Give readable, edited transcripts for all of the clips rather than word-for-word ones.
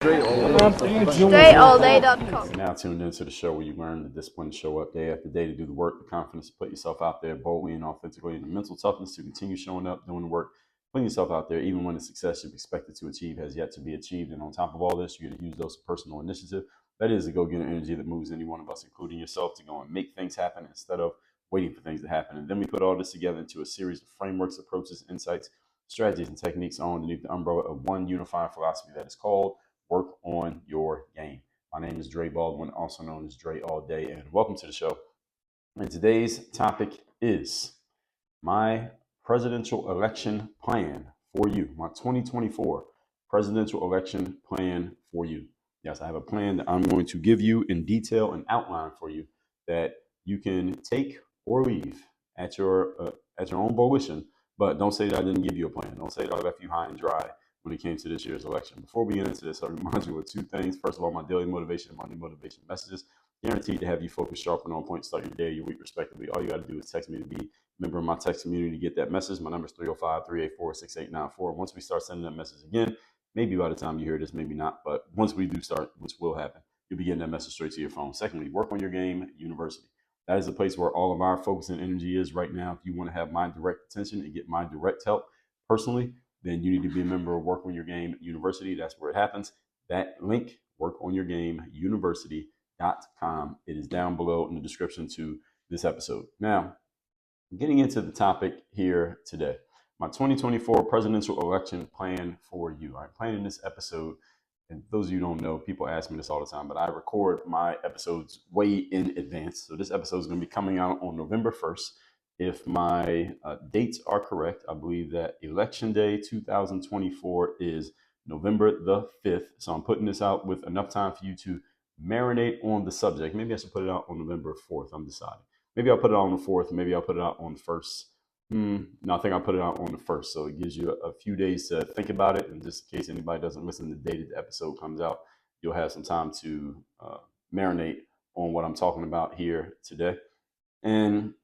StrayAllDay.com. You're now tuned into the show where you learn the discipline to show up day after day, to do the work, the confidence to put yourself out there boldly and authentically, and the mental toughness to continue showing up, doing the work, putting yourself out there, even when the success you've expected to achieve has yet to be achieved. And on top of all this, you're going to use those personal initiative. That is the go-getter energy that moves any one of us, including yourself, to go and make things happen instead of waiting for things to happen. And then we put all this together into a series of frameworks, approaches, insights, strategies, and techniques all underneath the umbrella of one unified philosophy that is called Work on Your Game. My name is Dre Baldwin, also known as Dre All Day, and welcome to the show. And today's topic is my presidential election plan for you, my 2024 presidential election plan for you. Yes, I have a plan that I'm going to give you in detail and outline for you that you can take or leave at your own volition. But don't say that I didn't give you a plan. Don't say that I left you high and dry when it came to this year's election. Before we get into this, I remind you of two things. First of all, my daily motivation and Monday motivation messages, guaranteed to have you focused, sharp, and on point, start your day, your week, respectively. All you got to do is text me to be a member of my text community to get that message. My number is 305-384-6894. Once we start sending that message again, maybe by the time you hear this, maybe not, but once we do start, which will happen, you'll be getting that message straight to your phone. Secondly, Work on Your Game University. That is the place where all of our focus and energy is right now. If you want to have my direct attention and get my direct help personally, then you need to be a member of Work on Your Game University. That's where it happens. That link, workonyourgameuniversity.com. It is down below in the description to this episode. Now, getting into the topic here today, my 2024 presidential election plan for you. I'm planning this episode, and those of you who don't know, people ask me this all the time, but I record my episodes way in advance. So this episode is going to be coming out on November 1st. If my dates are correct, I believe that Election Day 2024 is November the 5th. So I'm putting this out with enough time for you to marinate on the subject. Maybe I should put it out on November 4th. I'm deciding. Maybe I'll put it out on the 4th. Maybe I'll put it out on the 1st. No, I think I'll put it out on the 1st. So it gives you a few days to think about it. And just in case anybody doesn't listen the day that the episode comes out, you'll have some time to marinate on what I'm talking about here today. And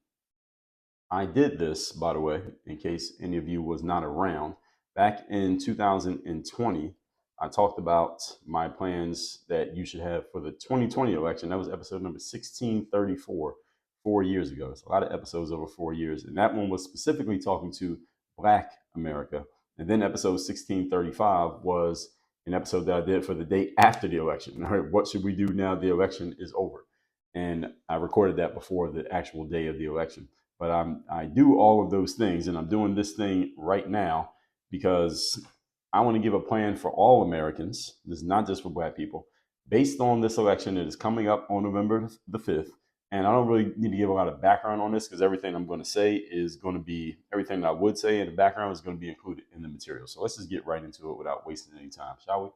I did this, by the way, in case any of you was not around. Back in 2020, I talked about my plans that you should have for the 2020 election. That was episode number 1634, 4 years ago. It's a lot of episodes over 4 years. And that one was specifically talking to Black America. And then episode 1635 was an episode that I did for the day after the election. All right, what should we do now the election is over? And I recorded that before the actual day of the election. But I do all of those things, and I'm doing this thing right now because I want to give a plan for all Americans. This is not just for Black people, based on this election that is coming up on November the 5th. And I don't really need to give a lot of background on this because everything I'm going to say is going to be, everything that I would say in the background is going to be included in the material. So let's just get right into it without wasting any time, shall we?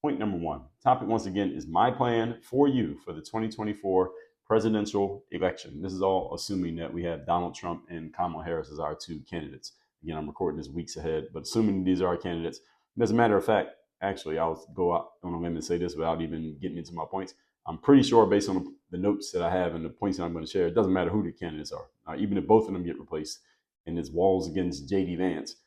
Point number one. Topic, once again, is my plan for you for the 2024 presidential election. This is all assuming that we have Donald Trump and Kamala Harris as our two candidates. Again, I'm recording this weeks ahead, but assuming these are our candidates, as a matter of fact, actually, I'll go out on a limb and say this without even getting into my points. I'm pretty sure, based on the notes that I have and the points that I'm going to share, it doesn't matter who the candidates are. Even if both of them get replaced and it's Walz against J.D. Vance,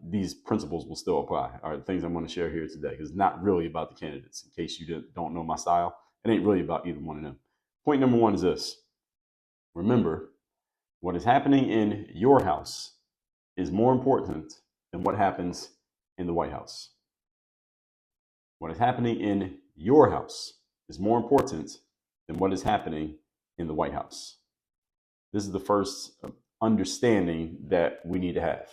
these principles will still apply. All right, things I'm going to share here today, because it's not really about the candidates. In case you don't know my style, it ain't really about either one of them. Point number one is this. Remember, what is happening in your house is more important than what happens in the White House. What is happening in your house is more important than what is happening in the White House. This is the first understanding that we need to have.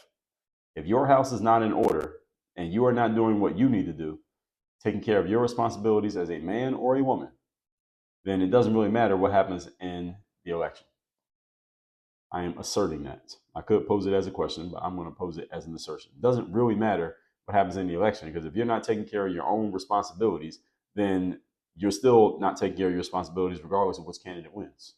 If your house is not in order and you are not doing what you need to do, taking care of your responsibilities as a man or a woman, then it doesn't really matter what happens in the election. I am asserting that. I could pose it as a question, but I'm going to pose it as an assertion. It doesn't really matter what happens in the election, because if you're not taking care of your own responsibilities, then you're still not taking care of your responsibilities regardless of which candidate wins.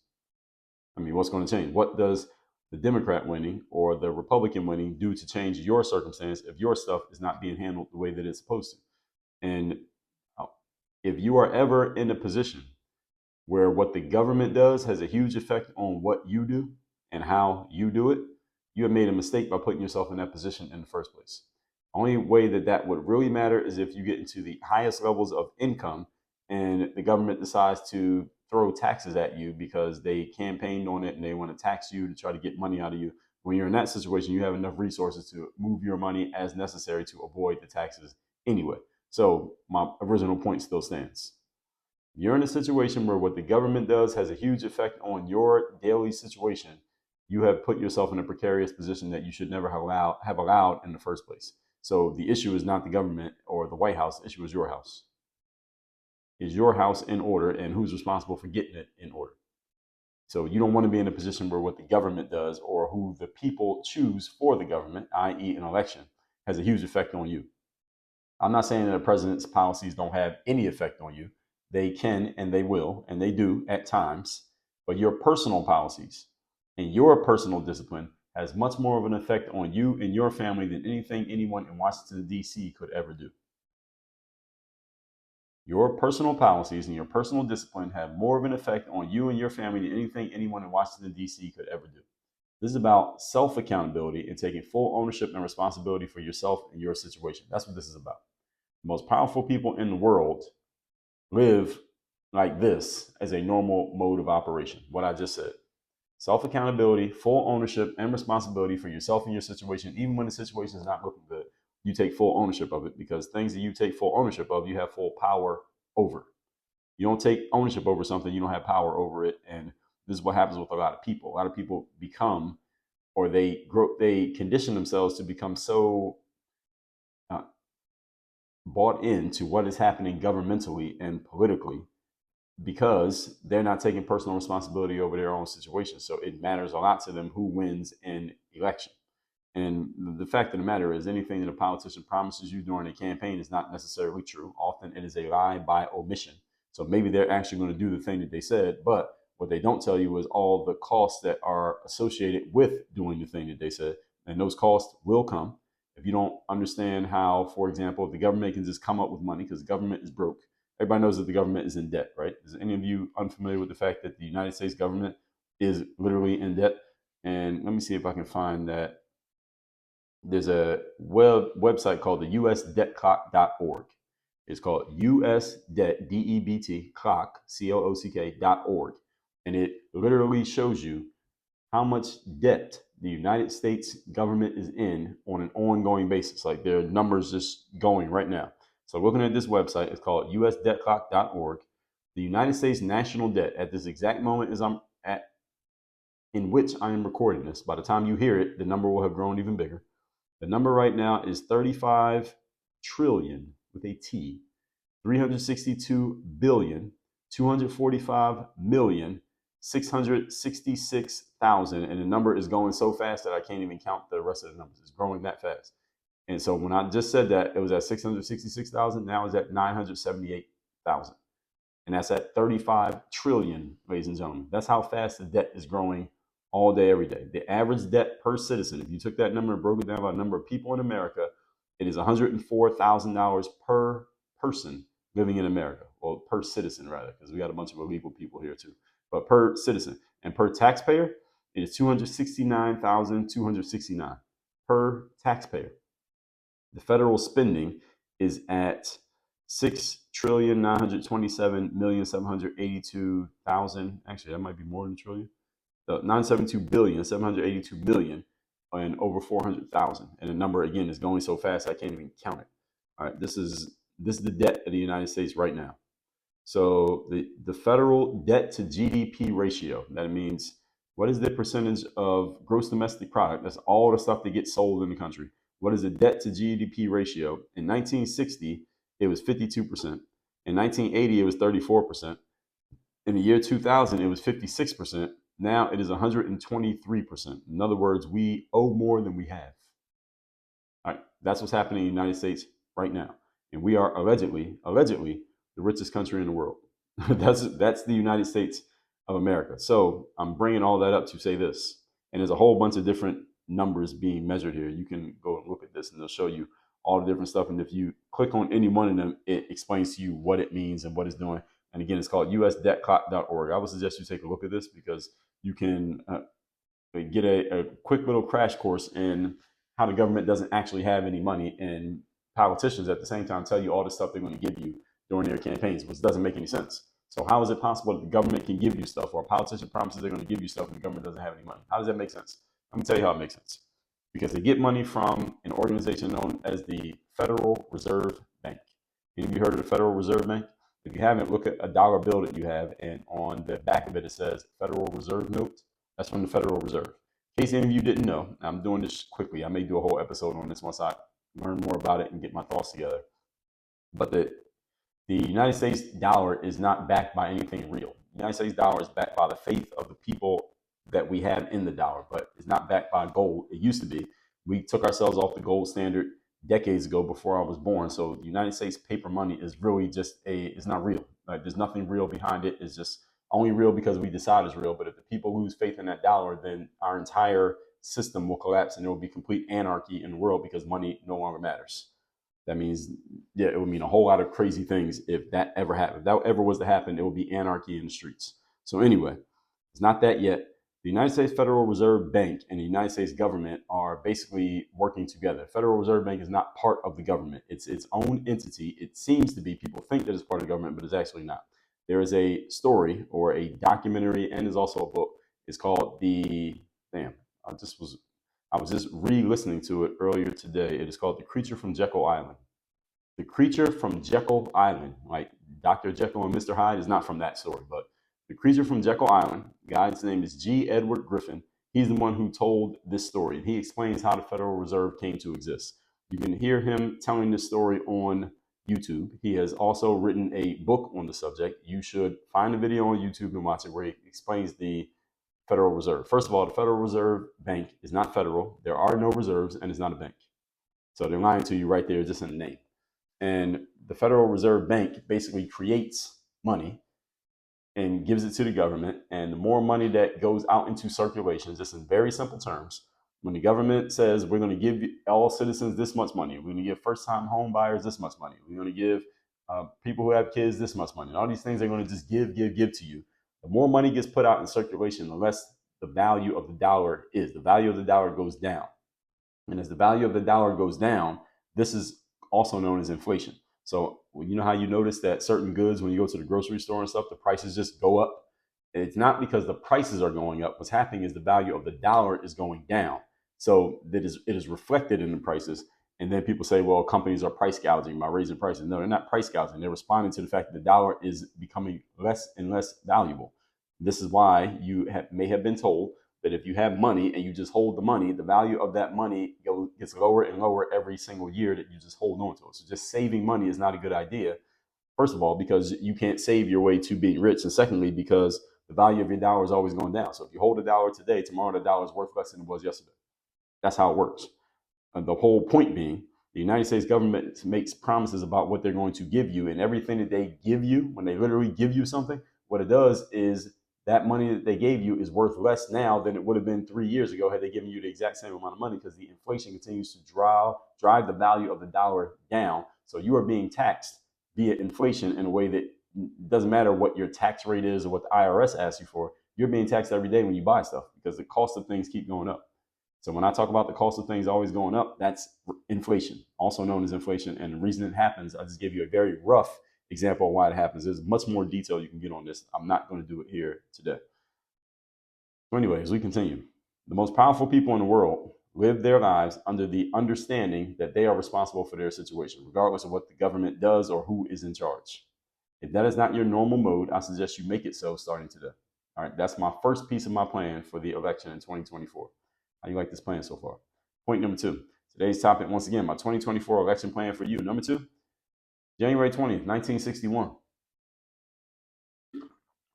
I mean, what's going to change? What does the Democrat winning or the Republican winning do to change your circumstance if your stuff is not being handled the way that it's supposed to? And if you are ever in a position where what the government does has a huge effect on what you do and how you do it, you have made a mistake by putting yourself in that position in the first place. Only way that that would really matter is if you get into the highest levels of income and the government decides to throw taxes at you because they campaigned on it and they want to tax you to try to get money out of you. When you're in that situation, you have enough resources to move your money as necessary to avoid the taxes anyway. So my original point still stands. You're in a situation where what the government does has a huge effect on your daily situation. You have put yourself in a precarious position that you should never have allowed in the first place. So the issue is not the government or the White House. The issue is your house. Is your house in order, and who's responsible for getting it in order? So you don't want to be in a position where what the government does or who the people choose for the government, i.e. an election, has a huge effect on you. I'm not saying that a president's policies don't have any effect on you. They can and they will and they do at times. But your personal policies and your personal discipline has much more of an effect on you and your family than anything anyone in Washington, D.C. could ever do. Your personal policies and your personal discipline have more of an effect on you and your family than anything anyone in Washington, D.C. could ever do. This is about self-accountability and taking full ownership and responsibility for yourself and your situation. That's what this is about. The most powerful people in the world live like this as a normal mode of operation. What I just said. Self-accountability, full ownership and responsibility for yourself and your situation, even when the situation is not looking good. You take full ownership of it, because things that you take full ownership of, you have full power over. You don't take ownership over something, you don't have power over it. And this is what happens with a lot of people. A lot of people become, or they condition themselves to become so bought into what is happening governmentally and politically, because they're not taking personal responsibility over their own situation. So it matters a lot to them who wins an election. And the fact of the matter is, anything that a politician promises you during a campaign is not necessarily true. Often it is a lie by omission. So maybe they're actually going to do the thing that they said, but what they don't tell you is all the costs that are associated with doing the thing that they said. And those costs will come. If you don't understand how, for example, the government can just come up with money because the government is broke. Everybody knows that the government is in debt, right? Is any of you unfamiliar with the fact that the United States government is literally in debt? And let me see if I can find that. There's a website called the usdebtclock.org. It's called usdebt, D-E-B-T, clock, C-O-O-C-K.org. And it literally shows you how much debt the United States government is in on an ongoing basis. Like, their numbers just going right now. So looking at this website, it's called usdebtclock.org. The United States national debt at this exact moment in which I am recording this, by the time you hear it, the number will have grown even bigger. The number right now is 35 trillion with a T, 362 billion, 245 million, 666,000. And the number is going so fast that I can't even count the rest of the numbers. It's growing that fast. And so when I just said that, it was at 666,000. Now it's at 978,000. And that's at 35 trillion, ladies and gentlemen. That's how fast the debt is growing all day, every day. The average debt per citizen, if you took that number and broke it down by the number of people in America, it is $104,000 per person living in America. Well, per citizen, rather, because we got a bunch of illegal people here too. But per citizen. And per taxpayer, it is $269,269 per taxpayer. The federal spending is at 6,927,782,000. Actually, that might be more than a trillion. 972,782,000,000 and over 400,000. And the number, again, is going so fast I can't even count it. All right, this is the debt of the United States right now. So the federal debt to GDP ratio, that means what is the percentage of gross domestic product? That's all the stuff that gets sold in the country. What is the debt to GDP ratio? In 1960, it was 52%. In 1980, it was 34%. In the year 2000, it was 56%. Now it is 123%. In other words, we owe more than we have. All right, that's what's happening in the United States right now. And we are allegedly the richest country in the world. That's the United States of America. So I'm bringing all that up to say this. And there's a whole bunch of different numbers being measured here. You can go and look at this and they'll show you all the different stuff. And if you click on any one of them, it explains to you what it means and what it's doing. And again, it's called usdebtclock.org. I would suggest you take a look at this because you can get a quick little crash course in how the government doesn't actually have any money, and politicians at the same time tell you all the stuff they're going to give you during their campaigns, which doesn't make any sense. So how is it possible that the government can give you stuff, or a politician promises they're going to give you stuff and the government doesn't have any money? How does that make sense? Let me tell you how it makes sense. Because they get money from an organization known as the Federal Reserve Bank. Have you heard of the Federal Reserve Bank? If you haven't, look at a dollar bill that you have, and on the back of it, it says Federal Reserve Note. That's from the Federal Reserve. In case any of you didn't know, I'm doing this quickly. I may do a whole episode on this once I learn more about it and get my thoughts together. But the United States dollar is not backed by anything real. The United States dollar is backed by the faith of the people that we have in the dollar, but it's not backed by gold. It used to be. We took ourselves off the gold standard decades ago before I was born. So the United States paper money is really just it's not real. Like, there's nothing real behind it. It's just only real because we decide it's real. But if the people lose faith in that dollar, then our entire system will collapse and there will be complete anarchy in the world because money no longer matters. That means, yeah, it would mean a whole lot of crazy things if that ever happened. If that ever was to happen, it would be anarchy in the streets. So anyway, it's not that yet. The United States Federal Reserve Bank and the United States government are basically working together. Federal Reserve Bank is not part of the government. It's its own entity. It seems to be. People think that it's part of the government, but it's actually not. There is a story or a documentary, and there's also a book. It's called I was just re-listening to it earlier today. It is called The Creature from Jekyll Island. The Creature from Jekyll Island, like Dr. Jekyll and Mr. Hyde, is not from that story, but The Creature from Jekyll Island, the guy's name is G. Edward Griffin. He's the one who told this story, and he explains how the Federal Reserve came to exist. You can hear him telling this story on YouTube. He has also written a book on the subject. You should find a video on YouTube and watch it where he explains the Federal Reserve. First of all, the Federal Reserve Bank is not federal. There are no reserves, and it's not a bank. So they're lying to you right there just in the name. And the Federal Reserve Bank basically creates money and gives it to the government. And the more money that goes out into circulation, just in very simple terms, when the government says we're going to give all citizens this much money, we're going to give first-time home buyers this much money, we're going to give people who have kids this much money, and all these things they're going to just give to you. The more money gets put out in circulation, the less the value of the dollar is. The value of the dollar goes down. And as the value of the dollar goes down, this is also known as inflation. So you know how you notice that certain goods, when you go to the grocery store and stuff, the prices just go up? It's not because the prices are going up. What's happening is the value of the dollar is going down. So it is reflected in the prices. And then people say, well, companies are price gouging by raising prices. No, they're not price gouging. They're responding to the fact that the dollar is becoming less and less valuable. This is why you may have been told that if you have money and you just hold the money, the value of that money gets lower and lower every single year that you just hold on to it. So just saving money is not a good idea. First of all, because you can't save your way to being rich. And secondly, because the value of your dollar is always going down. So if you hold a dollar today, tomorrow the dollar is worth less than it was yesterday. That's how it works. And the whole point being, the United States government makes promises about what they're going to give you, and everything that they give you, when they literally give you something, what it does is that money that they gave you is worth less now than it would have been 3 years ago had they given you the exact same amount of money, because the inflation continues to drive the value of the dollar down. So you are being taxed via inflation in a way that doesn't matter what your tax rate is or what the IRS asks you for. You're being taxed every day when you buy stuff because the cost of things keep going up. So when I talk about the cost of things always going up, that's inflation, also known as inflation. And the reason it happens, I just gave you a very rough example of why it happens. There's much more detail you can get on this. I'm not going to do it here today. So anyway, as we continue, the most powerful people in the world live their lives under the understanding that they are responsible for their situation, regardless of what the government does or who is in charge. If that is not your normal mode, I suggest you make it so starting today. All right, that's my first piece of my plan for the election in 2024. How do you like this plan so far? Point number 2. Today's topic, once again, my 2024 election plan for you. Number 2, January 20th, 1961.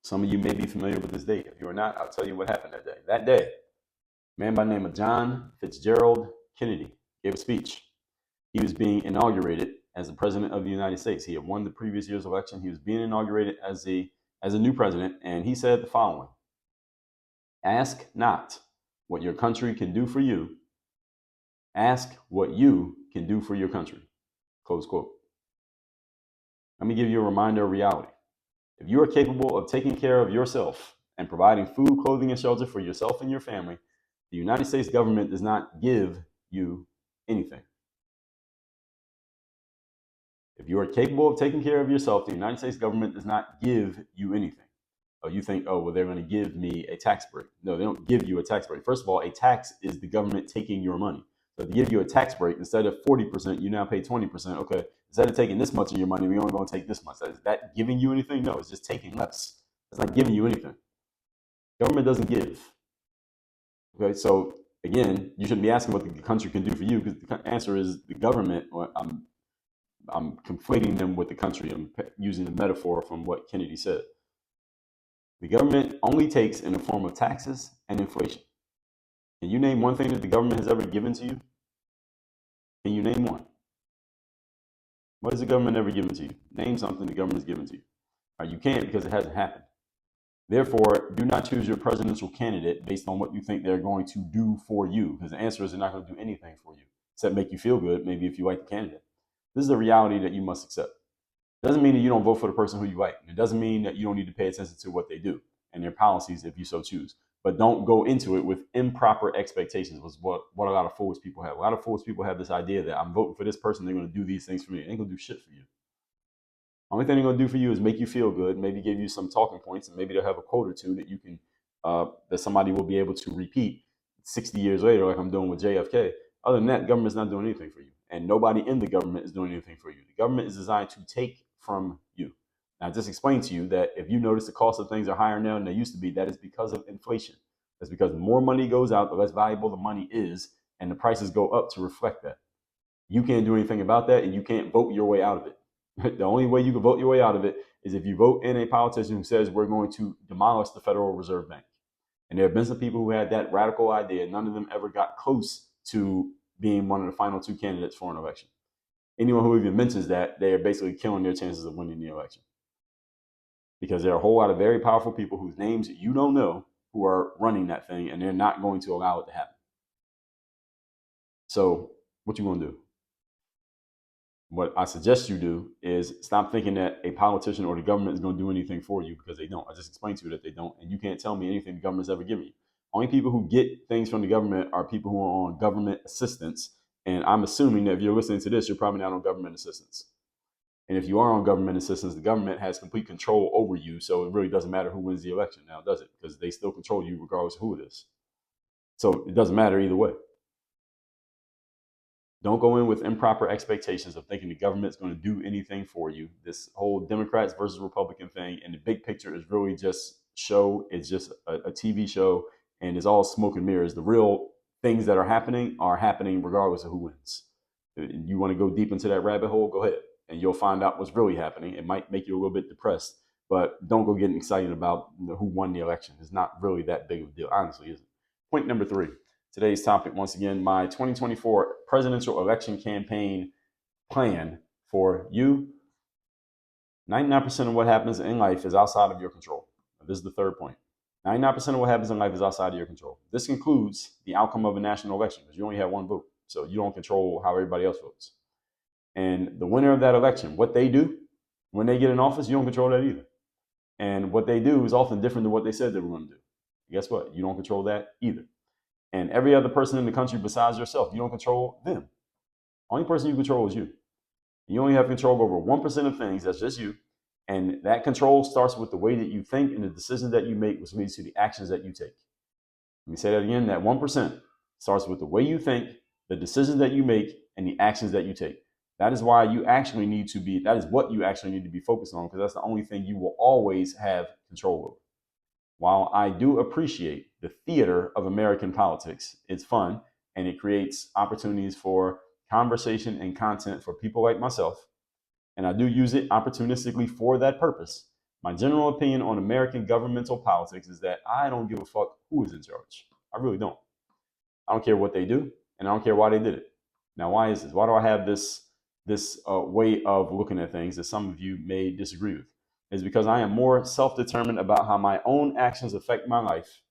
Some of you may be familiar with this date. If you are not, I'll tell you what happened that day. That day, a man by the name of John Fitzgerald Kennedy gave a speech. He was being inaugurated as the president of the United States. He had won the previous year's election. He was being inaugurated as a new president, and he said the following: "Ask not what your country can do for you. Ask what you can do for your country." Close quote. Let me give you a reminder of reality. If you are capable of taking care of yourself and providing food, clothing, and shelter for yourself and your family, the United States government does not give you anything. If you are capable of taking care of yourself, the United States government does not give you anything. Oh, you think, oh, well, they're going to give me a tax break. No, they don't give you a tax break. First of all, a tax is the government taking your money. So if they give you a tax break, instead of 40%, you now pay 20%. Okay, instead of taking this much of your money, we're only going to take this much. Is that giving you anything? No, it's just taking less. It's not giving you anything. Government doesn't give. Okay, so again, you shouldn't be asking what the country can do for you, because the answer is the government. Or I'm conflating them with the country. I'm using a metaphor from what Kennedy said. The government only takes in the form of taxes and inflation. Can you name one thing that the government has ever given to you? Can you name one? What has the government ever given to you? Name something the government has given to you. You can't, because it hasn't happened. Therefore, do not choose your presidential candidate based on what you think they're going to do for you, because the answer is they're not going to do anything for you except make you feel good, maybe if you like the candidate. This is a reality that you must accept. It doesn't mean that you don't vote for the person who you like. It doesn't mean that you don't need to pay attention to what they do and their policies if you so choose. But don't go into it with improper expectations, was what a lot of foolish people have. A lot of foolish people have this idea that I'm voting for this person, they're going to do these things for me. They ain't going to do shit for you. Only thing they're going to do for you is make you feel good, maybe give you some talking points, and maybe they'll have a quote or two that you can, that somebody will be able to repeat 60 years later, like I'm doing with JFK. Other than that, government's not doing anything for you. And nobody in the government is doing anything for you. The government is designed to take from you. Now, I just explained to you that if you notice the cost of things are higher now than they used to be, that is because of inflation. That's because the more money goes out, the less valuable the money is, and the prices go up to reflect that. You can't do anything about that, and you can't vote your way out of it. The only way you can vote your way out of it is if you vote in a politician who says we're going to demolish the Federal Reserve Bank. And there have been some people who had that radical idea. None of them ever got close to being one of the final two candidates for an election. Anyone who even mentions that, they are basically killing their chances of winning the election. Because there are a whole lot of very powerful people whose names you don't know who are running that thing, and they're not going to allow it to happen. So what you going to do? What I suggest you do is stop thinking that a politician or the government is going to do anything for you, because they don't. I just explained to you that they don't, and you can't tell me anything the government's ever given you. Only people who get things from the government are people who are on government assistance, and I'm assuming that if you're listening to this, you're probably not on government assistance. And if you are on government assistance, the government has complete control over you, so it really doesn't matter who wins the election now, does it? Because they still control you regardless of who it is. So it doesn't matter either way. Don't go in with improper expectations of thinking the government's going to do anything for you. This whole Democrats versus Republican thing, and the big picture is really just show. It's just a TV show, and it's all smoke and mirrors. The real things that are happening regardless of who wins. You want to go deep into that rabbit hole? Go ahead, and you'll find out what's really happening. It might make you a little bit depressed, but don't go getting excited about who won the election. It's not really that big of a deal, honestly, is it? Point number 3. Today's topic, once again, my 2024 presidential election campaign plan for you. 99% of what happens in life is outside of your control. This is the third point. 99% of what happens in life is outside of your control. This includes the outcome of a national election, because you only have one vote. So you don't control how everybody else votes. And the winner of that election, what they do when they get in office, you don't control that either. And what they do is often different than what they said they were going to do. Guess what? You don't control that either. And every other person in the country besides yourself, you don't control them. Only person you control is you. You only have control over 1% of things. That's just you. And that control starts with the way that you think and the decisions that you make, which leads to the actions that you take. Let me say that again. That 1% starts with the way you think, the decisions that you make, and the actions that you take. That is why you actually need to be, that is what you actually need to be focused on, because that's the only thing you will always have control over. While I do appreciate the theater of American politics, it's fun and it creates opportunities for conversation and content for people like myself, and I do use it opportunistically for that purpose. My general opinion on American governmental politics is that I don't give a fuck who is in charge. I really don't. I don't care what they do, and I don't care why they did it. Now, why is this? Why do I have this way of looking at things that some of you may disagree with? Is because I am more self-determined about how my own actions affect my life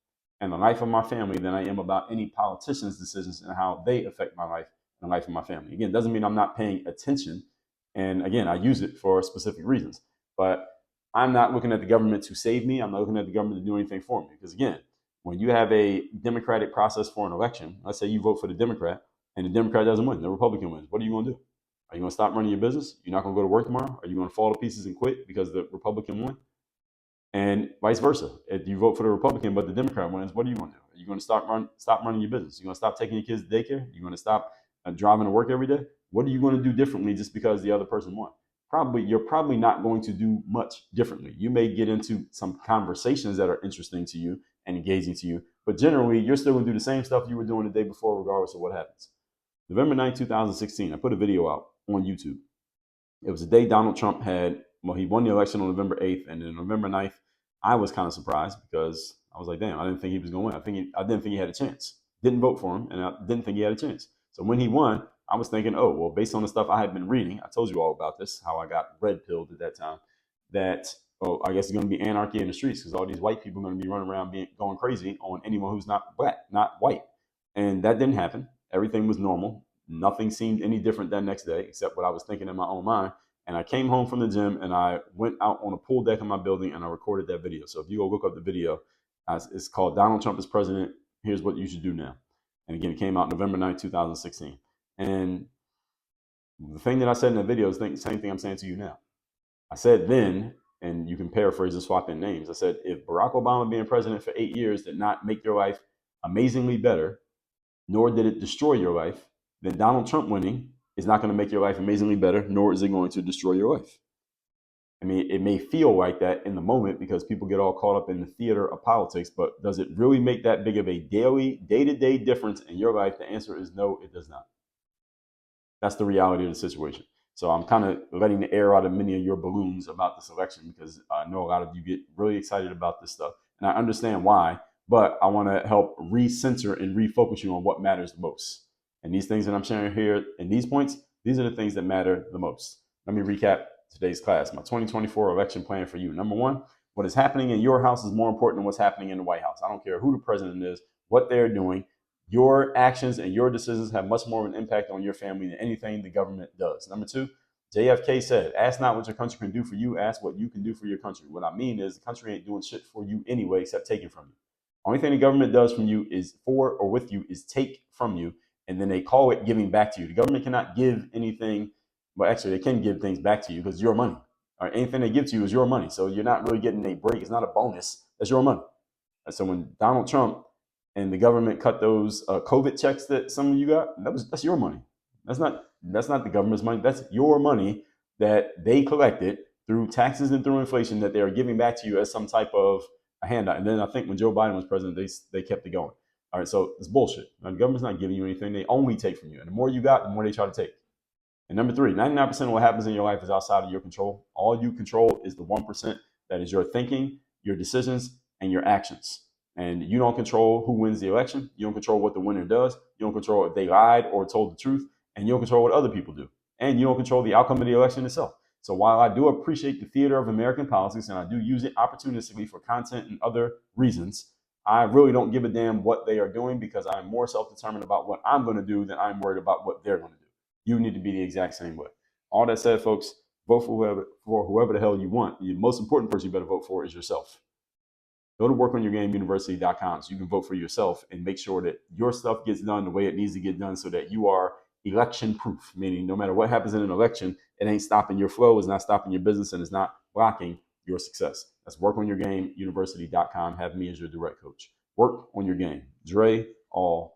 and the life of my family than I am about any politician's decisions and how they affect my life and the life of my family. Again, doesn't mean I'm not paying attention. And again, I use it for specific reasons. But I'm not looking at the government to save me. I'm not looking at the government to do anything for me. Because again, when you have a democratic process for an election, let's say you vote for the Democrat, and the Democrat doesn't win, the Republican wins, what are you going to do? Are you going to stop running your business? You're not going to go to work tomorrow? Are you going to fall to pieces and quit because the Republican won? And vice versa. If you vote for the Republican but the Democrat wins, what are you going to do? Are you going to stop running your business? You're going to stop taking your kids to daycare? You're going to stop driving to work every day? What are you going to do differently just because the other person won? You're probably not going to do much differently. You may get into some conversations that are interesting to you and engaging to you, but generally you're still going to do the same stuff you were doing the day before, regardless of what happens. November 9th, 2016, I put a video out on YouTube. It was the day Donald Trump he won the election on November 8th, and then November 9th, I was kind of surprised because I was like, damn, I didn't think he was going to win. I didn't think he had a chance. Didn't vote for him, and I didn't think he had a chance. So when he won, I was thinking, oh, well, based on the stuff I had been reading, I told you all about this, how I got red pilled at that time, that, I guess it's going to be anarchy in the streets because all these white people are going to be running around going crazy on anyone who's not black, not white. And that didn't happen. Everything was normal. Nothing seemed any different that next day, except what I was thinking in my own mind. And I came home from the gym and I went out on a pool deck in my building and I recorded that video. So if you go look up the video, it's called Donald Trump is President. Here's what you should do now. And again, it came out November 9th, 2016. And the thing that I said in the video is the same thing I'm saying to you now. I said then, and you can paraphrase and swap in names. I said, if Barack Obama being president for 8 years did not make your life amazingly better, nor did it destroy your life, then Donald Trump winning is not going to make your life amazingly better, nor is it going to destroy your life. I mean, it may feel like that in the moment because people get all caught up in the theater of politics, but does it really make that big of a day-to-day difference in your life? The answer is no, it does not. That's the reality of the situation. So I'm kind of letting the air out of many of your balloons about this election because I know a lot of you get really excited about this stuff. And I understand why, but I want to help recenter and refocus you on what matters the most. And these things that I'm sharing here and these points, these are the things that matter the most. Let me recap today's class. My 2024 election plan for you. Number one, what is happening in your house is more important than what's happening in the White House. I don't care who the president is, what they're doing. Your actions and your decisions have much more of an impact on your family than anything the government does. Number two, JFK said, ask not what your country can do for you, ask what you can do for your country. What I mean is the country ain't doing shit for you anyway except taking from you. Only thing the government does from you is for or with you is take from you, and then they call it giving back to you. The government cannot give anything, well, actually, they can give things back to you because it's your money. All right, anything they give to you is your money. So you're not really getting a break. It's not a bonus. That's your money. And so when Donald Trump and the government cut those COVID checks that some of you got, that's your money. That's not the government's money. That's your money that they collected through taxes and through inflation that they are giving back to you as some type of a handout. And then I think when Joe Biden was president, they kept it going. All right, so it's bullshit. Now, the government's not giving you anything. They only take from you. And the more you got, the more they try to take. And number three, 99% of what happens in your life is outside of your control. All you control is the 1% that is your thinking, your decisions, and your actions. And you don't control who wins the election. You don't control what the winner does. You don't control if they lied or told the truth. And you don't control what other people do. And you don't control the outcome of the election itself. So while I do appreciate the theater of American politics and I do use it opportunistically for content and other reasons, I really don't give a damn what they are doing because I'm more self-determined about what I'm going to do than I'm worried about what they're going to do. You need to be the exact same way. All that said, folks, vote for whoever the hell you want. The most important person you better vote for is yourself. Go to workonyourgameuniversity.com so you can vote for yourself and make sure that your stuff gets done the way it needs to get done so that you are election proof, meaning no matter what happens in an election, it ain't stopping your flow, it's not stopping your business, and it's not blocking your success. That's workonyourgameuniversity.com. Have me as your direct coach. Work on your game. Dre, all